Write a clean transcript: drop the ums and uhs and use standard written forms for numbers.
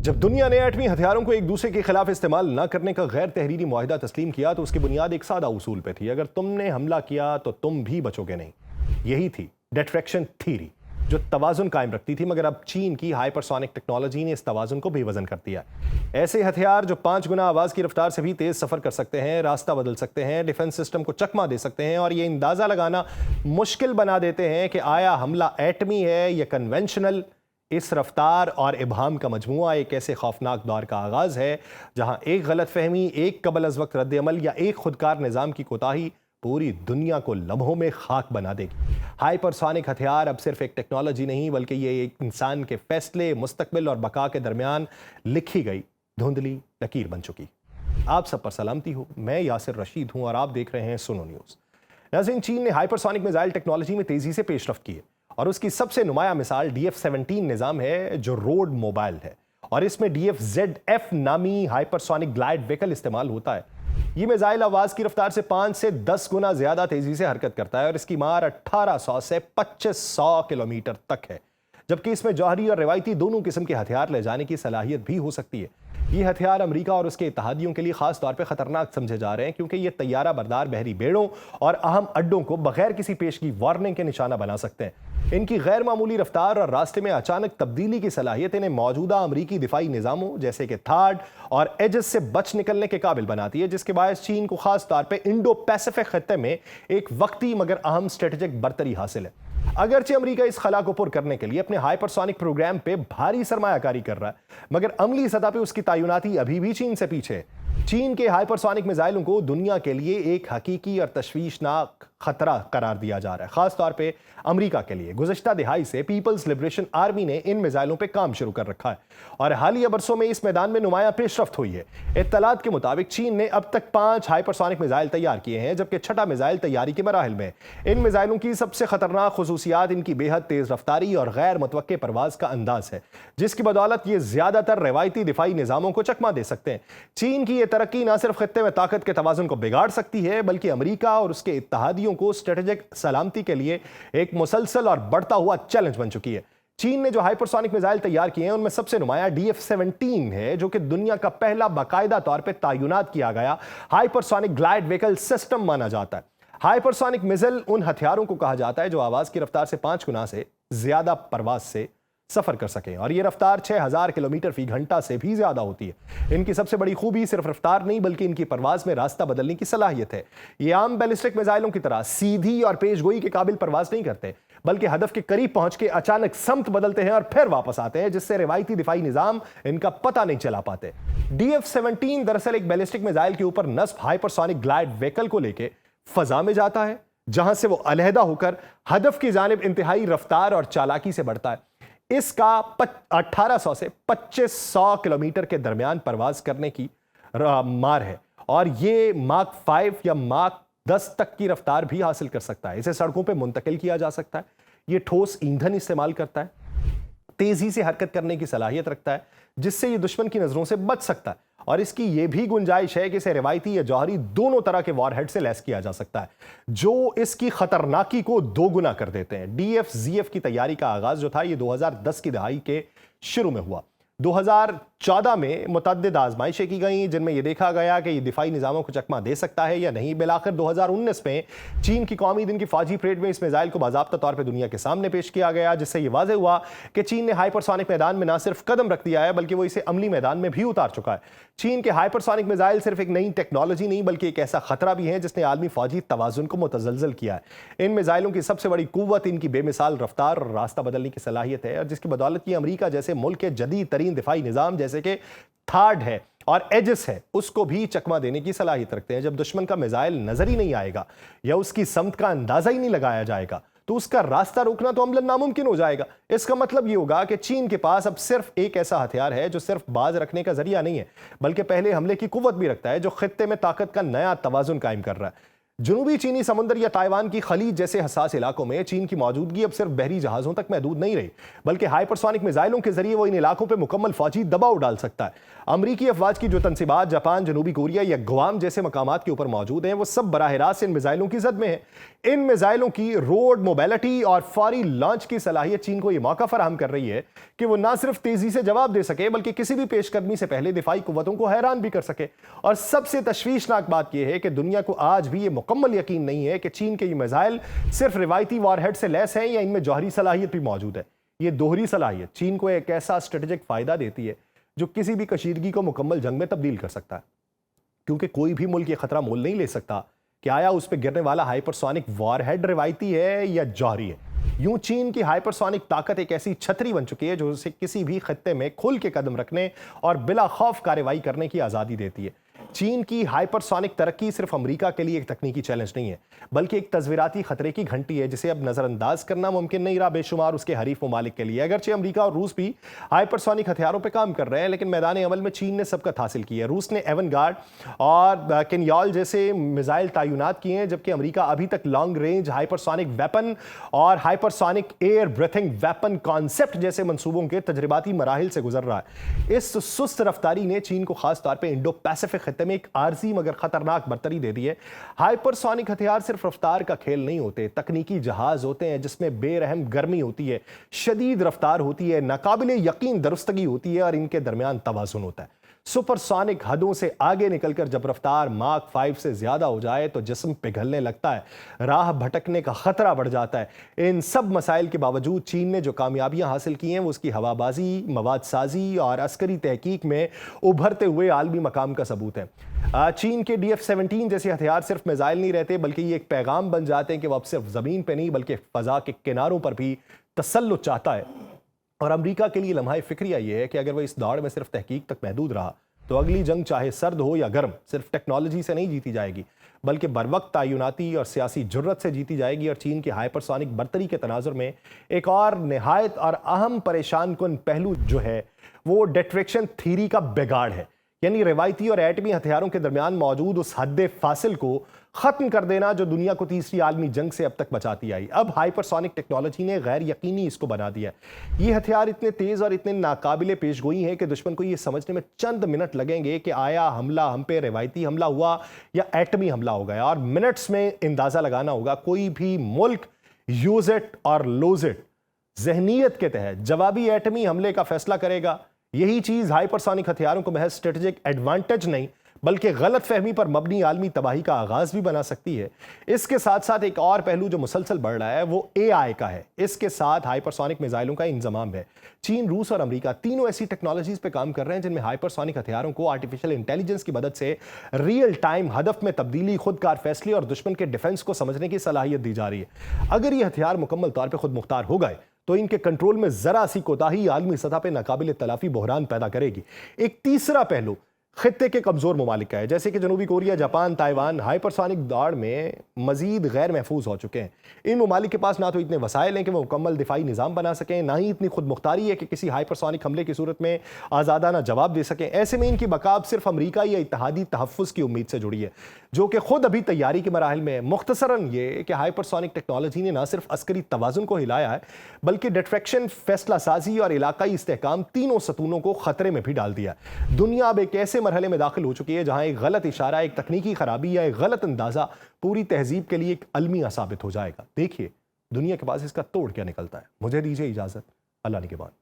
जब दुनिया ने एटमी हथियारों को एक दूसरे के खिलाफ इस्तेमाल न करने का गैर तहरीरी मुआहिदा तस्लीम किया तो उसकी बुनियाद एक सादा उसूल पे थी। अगर तुमने हमला किया तो तुम भी बचोगे नहीं। यही थी डिट्रैक्शन थ्योरी, जो तवाजुन कायम रखती थी। मगर अब चीन की हाइपरसोनिक टेक्नोलॉजी ने इस तवाजुन को बेवजन कर दिया। ऐसे हथियार जो 5 गुना आवाज की रफ्तार से भी तेज सफर कर सकते हैं, रास्ता बदल सकते हैं, डिफेंस सिस्टम को चकमा दे सकते हैं और ये अंदाजा लगाना मुश्किल बना देते हैं कि आया हमला एटमी है या कन्वेंशनल। इस रफ्तार और इबहाम का मजमुआ एक ऐसे खौफनाक दौर का आगाज है जहां एक गलत फहमी, एक कबल अज वक्त रद्द अमल या एक खुदकार निज़ाम की कोताही पूरी दुनिया को लम्हों में खाक बना देगी। हाइपरसोनिक हथियार अब सिर्फ एक टेक्नोलॉजी नहीं, बल्कि ये एक इंसान के फैसले, मुस्तकबिल और बका के दरमियान लिखी गई धुंधली लकीर बन चुकी। आप सब पर सलामती हो, मैं यासिर रशीद हूं और आप देख रहे हैं सुनो न्यूज़। नाज़रीन, चीन ने हाइपरसोनिक मिसाइल टेक्नोलॉजी में तेजी से पेशरफ्त की है और उसकी सबसे नुमाया मिसाल DF-17 निज़ाम है, जो रोड मोबाइल है और इसमें DF-ZF नामी हाइपरसोनिक ग्लाइड व्हीकल इस्तेमाल होता है। ये मिसाइल आवाज की रफ्तार से 5 से 10 गुना ज्यादा तेजी से हरकत करता है और इसकी मार 1800 से 2500 किलोमीटर तक है, जबकि इसमें जौहरी और रिवायती दोनों किस्म के हथियार ले जाने की सलाहियत भी हो सकती है। ये हथियार अमेरिका और उसके इत्तहादियों के लिए खास तौर पे खतरनाक समझे जा रहे हैं, क्योंकि ये तैयारा बरदार बहरी बेड़ों और अहम अड्डों को बगैर किसी पेशगी वार्निंग के निशाना बना सकते हैं। इनकी गैर मामूली रफ्तार और रास्ते में अचानक तब्दीली की सलाहियत इन्हें मौजूदा अमरीकी दिफाई निज़ामों जैसे कि थाड और एजिस से बच निकलने के काबिल बनाती है, जिसके बायस चीन को खास तौर पर इंडो पैसिफिक खत्ते में एक वक्ती मगर अहम स्ट्रेटेजिक बरतरी हासिल है। अगरचे अमेरिका इस खला को पुर करने के लिए अपने हाइपरसोनिक प्रोग्राम पे भारी सरमायाकारी कर रहा है, मगर अमली सतह पे उसकी तैनाती अभी भी चीन से पीछे है। चीन के हाइपरसोनिक मिसाइलों को दुनिया के लिए एक हकीकी और तशवीशनाक खतरा करार दिया जा रहा है, खास तौर पे अमेरिका के लिए। गुज़श्ता दिहाई से पीपल्स लिबरेशन आर्मी ने इन मिसाइलों पे काम शुरू कर रखा है और हालिया बरसों में इस मैदान में नुमाया पेशरफ्त हुई है। इत्तलात के मुताबिक चीन ने अब तक 5 हाइपरसोनिक मिसाइल तैयार किए हैं, जबकि 6ठा मिसाइल तैयारी के मराहिल में। इन मिसाइलों की सबसे खतरनाक खुसूसियात इनकी बेहद तेज रफ्तारी और गैर मुतवक्के परवाज का अंदाज है, जिसकी बदौलत ये ज्यादातर रवायती दिफाई निज़ामों को चकमा दे सकते हैं। चीन की यह तरक्की न सिर्फ खत्ते में ताकत के तवाजुन को बिगाड़ सकती है, बल्कि अमेरिका और उसके इत्तहादियों को स्ट्रेटेजिक सलामती के लिए एक मुसलसल और बढ़ता हुआ चैलेंज बन चुकी है। चीन ने जो हाइपरसोनिक मिसाइल तैयार किए हैं उनमें सबसे नुमाया DF-17 है, जो कि दुनिया का पहला बाकायदा तौर पर तैनात किया गया हाइपरसोनिक ग्लाइड व्हीकल सिस्टम माना जाता है। हाइपरसोनिक मिसाइल उन हथियारों को कहा जाता है जो आवाज की रफ्तार से 5 गुना से ज्यादा परवाज से सफर कर सके और यह रफ्तार 6000 किलोमीटर फी घंटा से भी ज्यादा होती है। इनकी सबसे बड़ी खूबी सिर्फ रफ्तार नहीं, बल्कि इनकी परवाज में रास्ता बदलने की सलाहियत है। ये आम बैलिस्टिक मिसाइलों की तरह सीधी और पेशगोई के काबिल परवाज नहीं करते, बल्कि हदफ के करीब पहुंच के अचानक समत बदलते हैं और फिर वापस आते हैं, जिससे रिवायती दिफाई निजाम इनका पता नहीं चला पाते। DF-17 दरअसल एक बैलिस्टिक मिसाइल के ऊपर नस्ब हाइपरसोनिक ग्लाइड व्हीकल को लेकर फजा में जाता है, जहां से वो अलहदा होकर हदफ की जानिब इंतहाई रफ्तार और चालाकी से बढ़ता है। इसका 1800 से 2500 किलोमीटर के दरमियान परवाज करने की मार है और ये माक 5 या माक 10 तक की रफ्तार भी हासिल कर सकता है। इसे सड़कों पे मुंतकिल किया जा सकता है। ये ठोस ईंधन इस्तेमाल करता है, तेजी से हरकत करने की सलाहियत रखता है, जिससे ये दुश्मन की नजरों से बच सकता है और इसकी यह भी गुंजाइश है कि इसे रिवायती या जौहरी दोनों तरह के वॉरहेड से लैस किया जा सकता है, जो इसकी खतरनाकी को 2 गुना कर देते हैं। DF-ZF की तैयारी का आगाज जो था ये 2010 की दहाई के शुरू में हुआ। 2014 में मुतअद्दिद आजमाइशें की गई, जिनमें यह देखा गया कि यह दिफाई निज़ामों को चकमा दे सकता है या नहीं। बिलाखिर 2019 में चीन की कौमी दिन की फौजी परेड में इस मिसाइल को बाज़ाब्ता तौर पर दुनिया के सामने पेश किया गया, जिससे यह वाज़ेह हुआ कि चीन ने हाइपरसोनिक मैदान में न सिर्फ कदम रख दिया है, बल्कि वो इसे अमली मैदान में भी उतार चुका है। चीन के हाइपरसोनिक मिसाइल सिर्फ एक नई टेक्नोलॉजी नहीं, बल्कि एक ऐसा खतरा भी है जिसने आलमी फौजी तवाजुन को मुतज़लज़ल किया है। इन मिसाइलों की सबसे बड़ी कुव्वत इनकी बेमिसाल रफ्तार और रास्ता बदलने की सलाहियत है, और जिसकी बदौलत ये अमेरिका जैसे मुल्क के जदीद तरीन दिफाई निज़ाम जैसे कि थाड है और एजिस है उसको भी चकमा देने की सलाहियत रखते हैं। जब दुश्मन का मिसाइल नजर ही नहीं आएगा या उसकी समत का अंदाजा ही नहीं लगाया जाएगा, तो उसका रास्ता रोकना तो अमलन नामुमकिन हो जाएगा। इसका मतलब यह होगा कि चीन के पास अब सिर्फ एक ऐसा हथियार है जो सिर्फ बाज रखने का जरिया नहीं है, बल्कि पहले हमले की कुव्वत भी रखता है, जो खित्ते में ताकत का नया तवाजुन कायम कर रहा है। जनूबी चीनी समुद्र या ताइवान की खलीज जैसे हसास इलाकों में चीन की मौजूदगी अब सिर्फ बहरी जहाजों तक महदूद नहीं रही, बल्कि हाइपरसोनिक मिसाइलों के जरिए वो इन इलाकों पर मुकम्मल फौजी दबाव डाल सकता है। अमरीकी अफवाज की जो तनसीबात जापान, जनूबी कोरिया या गुआम जैसे मकामात के ऊपर मौजूद हैं, वो सब बराह रास्त इन मिसाइलों की जद में है। इन मिसाइलों की रोड मोबिलिटी और फौरी लॉन्च की सलाहियत चीन को यह मौका फराहम कर रही है कि वो ना सिर्फ तेजी से जवाब दे सके, बल्कि किसी भी पेशकदमी से पहले दिफाई कुव्वतों को हैरान भी कर सके। और सबसे तशवीशनाक बात यह है कि दुनिया को आज भी यह मुकम्मल यकीन नहीं है कि चीन के ये मिसाइल सिर्फ रिवायती वॉरहेड से लैस हैं या इनमें जौहरी सलाहियत भी मौजूद है। ये दोहरी सलाहियत चीन को एक ऐसा स्ट्रेटेजिक फायदा देती है जो किसी भी कशीदगी को मुकम्मल जंग में तब्दील कर सकता है, क्योंकि कोई भी मुल्क ये खतरा मोल नहीं ले सकता कि आया उस पर गिरने वाला हाइपरसोनिक वॉरहेड रिवायती है या जौहरी है। यूं चीन की हाइपरसोनिक ताकत एक ऐसी छतरी बन चुकी है जो उसे किसी भी खत्ते में खुल के कदम रखने और बिला खौफ कार्रवाई करने की आज़ादी देती है। चीन की हाइपरसोनिक तरक्की सिर्फ अमेरिका के लिए एक तकनीकी चैलेंज नहीं है, बल्कि एक तस्वीराती खतरे की घंटी है जिसे अब नजरअंदाज करना मुमकिन नहीं रहा बेशुमार उसके हरीफ ममालिक के लिए। अगरचे अमेरिका और रूस भी हाइपरसोनिक हथियारों पर काम कर रहे हैं, लेकिन मैदान अमल में चीन ने सबकत हासिल की है। रूस ने एवनगार्ड और किन्याल जैसे मिसाइल तैनात किए हैं, जबकि अमेरिका अभी तक लॉन्ग रेंज हाइपरसोनिक वेपन और hypersonic air breathing weapon concept जैसे मंसूबों के तजर्बाती मराहिल से गुजर रहा है। इस सुस्त रफ्तारी ने चीन को खासतौर पर इंडो पैसिफिक खत्ते में एक आरजी मगर खतरनाक बर्तरी दे दी है। हाइपरसोनिक हथियार सिर्फ रफ्तार का खेल नहीं होते, तकनीकी जहाज होते हैं जिसमें बेरहम गर्मी होती है, शदीद रफ्तार होती है, नाकाबिले यकीन दुरुस्तगी होती है और इनके दरमियान तवाज़ुन होता है। सुपरसोनिक हदों से आगे निकलकर जब रफ्तार माक 5 से ज्यादा हो जाए तो जिस्म पिघलने लगता है, राह भटकने का खतरा बढ़ जाता है। इन सब मसाइल के बावजूद चीन ने जो कामयाबियां हासिल की हैं वो उसकी हवाबाजी, मवाद साजी और अस्करी तहकीक में उभरते हुए आलमी मकाम का सबूत है। चीन के DF-17 जैसे हथियार सिर्फ मिसाइल नहीं रहते, बल्कि ये एक पैगाम बन जाते हैं कि वह अब सिर्फ जमीन पर नहीं बल्कि फजा के किनारों पर भी तसल्लुत चाहता है। और अमेरिका के लिए लम्हा फिक्रिया यह है कि अगर वह इस दौड़ में सिर्फ तहकीक तक महदूद रहा तो अगली जंग चाहे सर्द हो या गर्म सिर्फ टेक्नोलॉजी से नहीं जीती जाएगी, बल्कि बरवक्त तायुनाती और सियासी जुर्रत से जीती जाएगी। और चीन की हाइपरसोनिक बर्तरी के तनाजुर में एक और निहायत और अहम परेशान कुन पहलू जो है वो डिट्रैक्शन थ्योरी का बिगाड़ है, यानी रिवायती और एटमी हथियारों के दरमियान मौजूद उस हद फासिल को खत्म कर देना जो दुनिया को तीसरी आलमी जंग से अब तक बचाती आई। अब हाइपरसोनिक टेक्नोलॉजी ने गैर यकीनी इसको बना दिया। ये हथियार इतने तेज और इतने नाकाबिले पेशगोई हैं कि दुश्मन को ये समझने में चंद मिनट लगेंगे कि आया हमला हम पे रिवायती हमला हुआ या एटमी हमला हो गया, और मिनट्स में अंदाजा लगाना होगा कोई भी मुल्क यूज इट और लूज इट जहनीयत के तहत जवाबी एटमी हमले का फैसला करेगा। यही चीज हाइपरसोनिक हथियारों को महज स्ट्रेटेजिक एडवांटेज नहीं बल्कि गलत फहमी पर मबनी आलमी तबाही का आगाज भी बना सकती है। इसके साथ साथ एक और पहलू जो मुसलसल बढ़ रहा है वो AI का है। इसके साथ हाइपरसोनिक मिसाइलों का इंजमाम है। चीन, रूस और अमेरिका तीनों ऐसी टेक्नोलॉजीज पे काम कर रहे हैं जिनमें हाइपरसोनिक हथियारों को आर्टिफिशियल इंटेलिजेंस की मदद से रियल टाइम हदफ में तब्दीली, खुदकार फैसले और दुश्मन के डिफेंस को समझने की सलाहियत दी जा रही है। अगर ये हथियार मुकम्मल तौर पर खुद मुख्तार हो गए तो इनके कंट्रोल में जरा सी कोताही आलमी सतह पर नाकाबिल तलाफी बहरान पैदा करेगी। एक तीसरा पहलू खित्ते के कमजोर ममालिक का है, जैसे कि जनूबी कोरिया, जापान, ताइवान हाइपरसोनिक दौड़ में मजीद गैर महफूज हो चुके हैं। इन ममालिक के पास ना तो इतने वसाइल हैं कि वो मुकम्मल दिफाई निज़ाम बना सकें, ना ही इतनी खुद मुख्तारी है कि किसी हाइपरसोनिक हमले की सूरत में आज़ादाना जवाब दे सकें। ऐसे में इनकी बकाब सिर्फ अमरीका या इत्तेहादी तहफ़्फ़ुज़ की उम्मीद से जुड़ी है, जो कि खुद अभी तैयारी के मराहल में है। मुख्तसरन ये कि हाइपरसोनिक टेक्नोलॉजी ने ना सिर्फ अस्करी तवाज़ुन को हिलाया है, बल्कि डिट्रैक्शन, फैसला साजी और इलाकाई इस्तेहकाम तीनों सतूनों को खतरे में भी डाल दिया। दुनिया अब एक ऐसे मरहले में दाखिल हो चुकी है जहां एक गलत इशारा, एक तकनीकी खराबी या एक गलत अंदाजा पूरी तहजीब के लिए एक अलमिया साबित हो जाएगा। देखिए दुनिया के पास इसका तोड़ क्या निकलता है। मुझे दीजिए इजाजत, अल्लाह निगहबान।